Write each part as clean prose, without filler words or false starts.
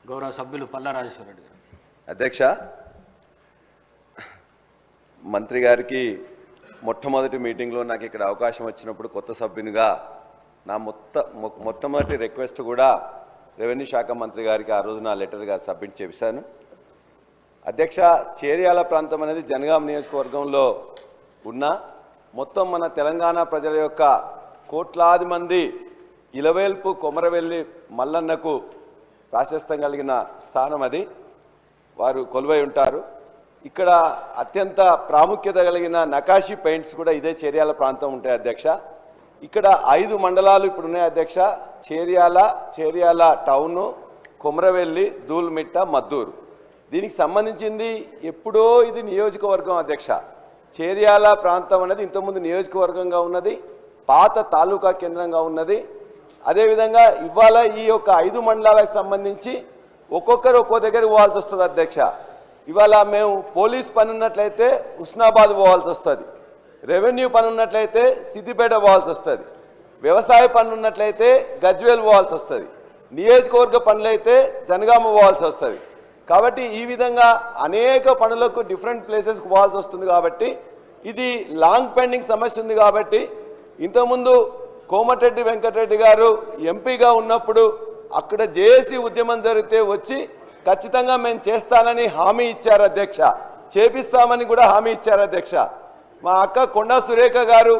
గౌరవ సభ్యులు పల్లా రాజేశ్వర రెడ్డి గారు. అధ్యక్ష, మంత్రి గారికి మొట్టమొదటి మీటింగ్లో నాకు ఇక్కడ అవకాశం వచ్చినప్పుడు కొత్త సభ్యునిగా నా మొట్టమొదటి రిక్వెస్ట్ కూడా రెవెన్యూ శాఖ మంత్రి గారికి ఆ రోజు నా లెటర్గా సబ్మిట్ చేశాను. అధ్యక్ష, చేర్యాల ప్రాంతం అనేది జనగాం నియోజకవర్గంలో ఉన్న మొత్తం మన తెలంగాణ ప్రజల యొక్క కోట్లాది మంది ఇలవేల్పు కొమరవెల్లి మల్లన్నకు ప్రాశస్త్యం కలిగిన స్థానం అది. వారు కొలువై ఉంటారు. ఇక్కడ అత్యంత ప్రాముఖ్యత కలిగిన నకాషి పెయింట్స్ కూడా ఇదే చేర్యాల ప్రాంతం ఉంటాయి అధ్యక్ష. ఇక్కడ 5 మండలాలు ఇప్పుడు ఉన్నాయి అధ్యక్ష. చేర్యాల టౌను, కొమరవెల్లి, దూల్మిట్ట, మద్దూరు. దీనికి సంబంధించింది ఎప్పుడో ఇది నియోజకవర్గం అధ్యక్ష. చేర్యాల ప్రాంతం అనేది ఇంతకుముందు నియోజకవర్గంగా ఉన్నది, పాత తాలూకా కేంద్రంగా ఉన్నది. అదేవిధంగా ఇవాళ ఈ యొక్క 5 మండలాలకు సంబంధించి ఒక్కొక్కరు ఒక్కో దగ్గరికి పోవాల్సి వస్తుంది అధ్యక్ష. ఇవాళ మేము పోలీస్ పని ఉన్నట్లయితే హుస్నాబాద్ పోవాల్సి వస్తుంది, రెవెన్యూ పని ఉన్నట్లయితే సిద్దిపేట పోవాల్సి వస్తుంది, వ్యవసాయ పని ఉన్నట్లయితే గజ్వేల్ పోవాల్సి వస్తుంది, నియోజకవర్గ పనులైతే జనగామ పోవాల్సి వస్తుంది. కాబట్టి ఈ విధంగా అనేక పనులకు డిఫరెంట్ ప్లేసెస్కి పోవాల్సి వస్తుంది. కాబట్టి ఇది లాంగ్ పెండింగ్ సమస్య ఉంది. కాబట్టి ఇంతకుముందు కోమటిరెడ్డి వెంకటరెడ్డి గారు ఎంపీగా ఉన్నప్పుడు అక్కడ జేఏసీ ఉద్యమం జరిగితే వచ్చి ఖచ్చితంగా మేము చేస్తానని హామీ ఇచ్చారు అధ్యక్ష, చేపిస్తామని కూడా హామీ ఇచ్చారు అధ్యక్ష. మా అక్క కొండా సురేఖ గారు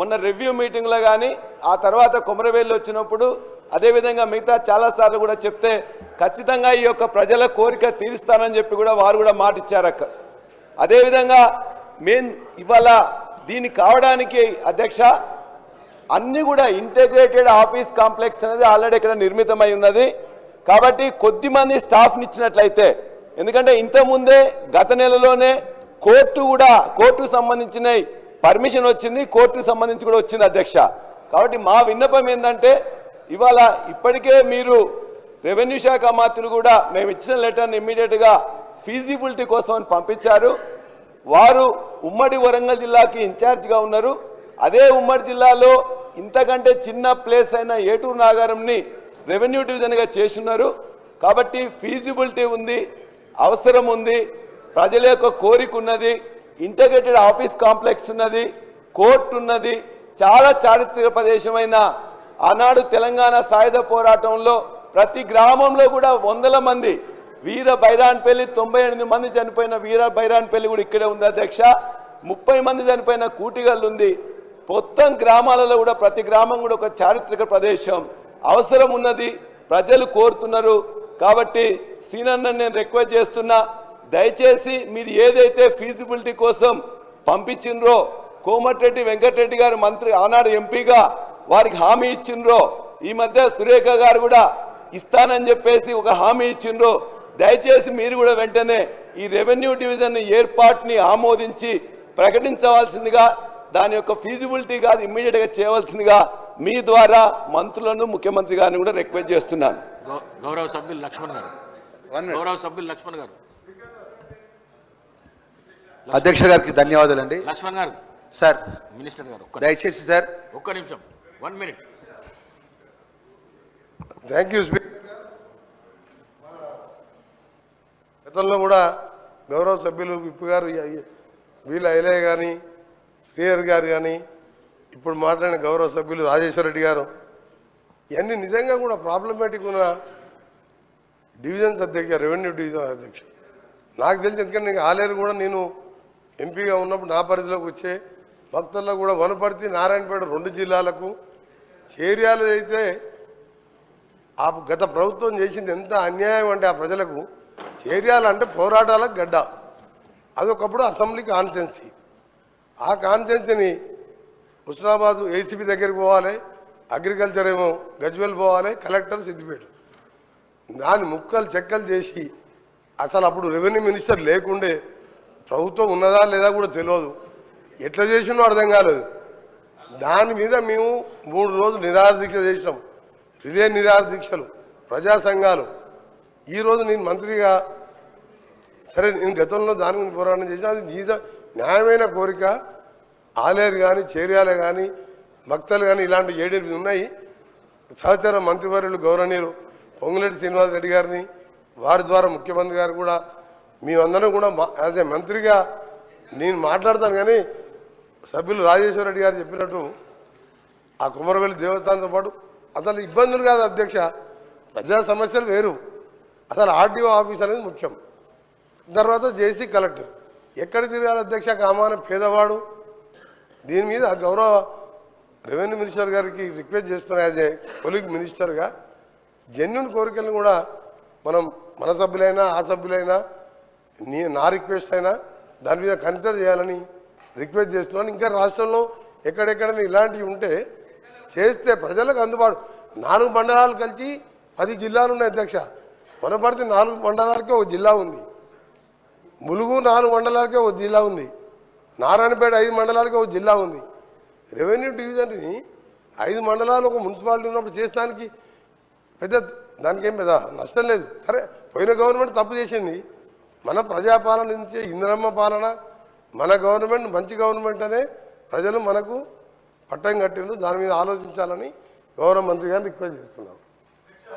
మొన్న రివ్యూ మీటింగ్లో కానీ ఆ తర్వాత కొమరవేలు వచ్చినప్పుడు అదేవిధంగా మిగతా చాలాసార్లు కూడా చెప్తే ఖచ్చితంగా ఈ యొక్క ప్రజల కోరిక తీరుస్తానని చెప్పి కూడా వారు కూడా మాట ఇచ్చారు అక్క. అదేవిధంగా ఇవాళ దీన్ని కావడానికి అధ్యక్ష అన్నీ కూడా ఇంటిగ్రేటెడ్ ఆఫీస్ కాంప్లెక్స్ అనేది ఆల్రెడీ ఇక్కడ నిర్మితమై ఉన్నది. కాబట్టి కొద్దిమంది స్టాఫ్ని ఇచ్చినట్లయితే, ఎందుకంటే ఇంతకుముందే గత నెలలోనే కోర్టుకు సంబంధించిన పర్మిషన్ వచ్చింది, కోర్టుకు సంబంధించి కూడా వచ్చింది అధ్యక్ష. కాబట్టి మా విన్నపం ఏంటంటే ఇవాళ ఇప్పటికే మీరు రెవెన్యూ శాఖ మంత్రులు కూడా మేము ఇచ్చిన లెటర్ని ఇమ్మీడియట్గా ఫీజిబిలిటీ కోసం అని పంపించారు. వారు ఉమ్మడి వరంగల్ జిల్లాకి ఇన్ఛార్జ్గా ఉన్నారు. అదే ఉమ్మడి జిల్లాలో ఇంతకంటే చిన్న ప్లేస్ అయిన ఏటూరు నాగారంని రెవెన్యూ డివిజన్గా చేస్తున్నారు. కాబట్టి ఫీజిబిలిటీ ఉంది, అవసరం ఉంది, ప్రజల యొక్క కోరిక ఉన్నది, ఇంటిగ్రేటెడ్ ఆఫీస్ కాంప్లెక్స్ ఉన్నది, కోర్టు ఉన్నది, చాలా చారిత్రక ప్రదేశమైన ఆనాడు తెలంగాణ సాయుధ పోరాటంలో ప్రతి గ్రామంలో కూడా వందల మంది వీర బైరాన్పల్లి 98 మంది చనిపోయిన వీర బైరాన్పల్లి కూడా ఇక్కడే ఉంది అధ్యక్ష. 30 మంది చనిపోయిన కూటిగల్లు ఉంది. మొత్తం గ్రామాలలో కూడా ప్రతి గ్రామం కూడా ఒక చారిత్రక ప్రదేశం, అవసరం ఉన్నది, ప్రజలు కోరుతున్నారు. కాబట్టి సీనన్న నేను రిక్వెస్ట్ చేస్తున్నా, దయచేసి మీరు ఏదైతే ఫీజిబిలిటీ కోసం పంపించిండ్రో కోమటిరెడ్డి వెంకటరెడ్డి గారు మంత్రి ఆనాడు ఎంపీగా వారికి హామీ ఇచ్చిండ్రో, ఈ మధ్య సురేఖ గారు కూడా ఇస్తానని చెప్పేసి ఒక హామీ ఇచ్చిండ్రో, దయచేసి మీరు కూడా వెంటనే ఈ రెవెన్యూ డివిజన్ ఏర్పాటుని ఆమోదించి ప్రకటించవలసిందిగా, దాని యొక్క ఫీజిబిలిటీ కాదు ఇమ్మీడియట్గా చేయవలసిందిగా మీ ద్వారా మంత్రులను ముఖ్యమంత్రి గారిని కూడా రిక్వెస్ట్ చేస్తున్నాను. గౌరవ సభ్యులు లక్ష్మణ్ గారు. అధ్యక్ష గారికి ధన్యవాదాలండి. లక్ష్మణ్ గారు సార్, మినిస్టర్ గారు దయచేసి సార్ ఒక్క నిమిషం, 1 minute. Thank you speaker. గతంలో కూడా గౌరవ సభ్యులు విప్పు గారు వీళ్ళ ఐలయ్య కానీ శ్రీహర్ గారు కానీ ఇప్పుడు మాట్లాడిన గౌరవ సభ్యులు రాజేశ్వర రెడ్డి గారు ఇవన్నీ నిజంగా కూడా ప్రాబ్లమేటిక్ ఉన్న డివిజన్స్ అధ్యక్ష, రెవెన్యూ డివిజన్ అధ్యక్ష. నాకు తెలిసి ఎందుకంటే ఆలేరు కూడా నేను ఎంపీగా ఉన్నప్పుడు నా పరిధిలోకి వచ్చే భక్తుల్లో కూడా వనపర్తి నారాయణపేట 2 జిల్లాలకు, చేర్యాలు అయితే ఆ గత ప్రభుత్వం చేసింది ఎంత అన్యాయం అంటే ఆ ప్రజలకు. చేర్యాలంటే పోరాటాలకు గడ్డ, అదొకప్పుడు అసెంబ్లీ కాన్స్టిట్యున్సీ. ఆ కాన్స్టిట్యున్సీని హుస్నాబాద్ ఏసీబీ దగ్గరికి పోవాలి, అగ్రికల్చర్ ఏమో గజ్వేల్ పోవాలి, కలెక్టర్ సిద్దిపేట. దాన్ని ముక్కలు చెక్కలు చేసి అసలు అప్పుడు రెవెన్యూ మినిస్టర్ లేకుండే, ప్రభుత్వం ఉన్నదా లేదా కూడా తెలియదు, ఎట్లా చేసినో అర్థం కాలేదు. దాని మీద మేము 3 రోజులు నిరాహార దీక్ష చేసినాం, రిలే నిరాహార దీక్షలు, ప్రజా సంఘాలు. ఈరోజు నేను మంత్రిగా సరే నేను గతంలో దాని గురించి పోరాటం చేసిన, అది న్యాయమైన కోరిక. ఆలేరు కానీ చేర్యాల కానీ మక్తలు కానీ ఇలాంటి 7-8 ఉన్నాయి. సహచర మంత్రివర్యులు గౌరవనీయులు పొంగులేటి శ్రీనివాస్ రెడ్డి గారిని, వారి ద్వారా ముఖ్యమంత్రి గారు కూడా మేమందరం కూడా యాజ్ ఏ మంత్రిగా నేను మాట్లాడతాను, కానీ సభ్యులు రాజేశ్వర రెడ్డి గారు చెప్పినట్టు ఆ కుమరవెల్లి దేవస్థానంతో పాటు అసలు ఇబ్బందులు కాదు అధ్యక్ష, ప్రజా సమస్యలు వేరు. అసలు ఆర్టీఓ ఆఫీస్ అనేది ముఖ్యం, తర్వాత జేసీ కలెక్టర్ ఎక్కడ తిరగాలి అధ్యక్ష? కామాన పేదవాడు. దీని మీద గౌరవ రెవెన్యూ మినిస్టర్ గారికి రిక్వెస్ట్ చేస్తున్నాం, యాజ్ ఏ కొలీగ్ మినిస్టర్గా జెన్యున్ కోరికలను కూడా మన సభ్యులైనా ఆ సభ్యులైనా నా రిక్వెస్ట్ అయినా దాని మీద కన్సిడర్ చేయాలని రిక్వెస్ట్ చేస్తున్నాను. ఇంకా రాష్ట్రంలో ఎక్కడెక్కడ ఇలాంటివి ఉంటే చేస్తే ప్రజలకు అందుబాటు. 4 మండలాలు కలిసి 10 జిల్లాలు ఉన్నాయి అధ్యక్ష. వనపర్తి 4 మండలాలకే ఒక జిల్లా ఉంది, ములుగు 4 మండలాలకే ఒక జిల్లా ఉంది, నారాయణపేట 5 మండలాలకే ఒక జిల్లా ఉంది. రెవెన్యూ డివిజన్ని 5 మండలాలు ఒక మున్సిపాలిటీ ఉన్నప్పుడు చేస్తానికి పెద్ద దానికేం పెద్ద నష్టం లేదు. సరే, పోయిన గవర్నమెంట్ తప్పు చేసింది. మన ప్రజాపాలన నుంచి ఇంద్రమ్మ పాలన, మన గవర్నమెంట్ మంచి గవర్నమెంట్ అనే ప్రజలు మనకు పట్టం కట్టిండ్రు. దాని మీద ఆలోచించాలని గౌరవ మంత్రి గారిని రిక్వెస్ట్ చేస్తున్నాం.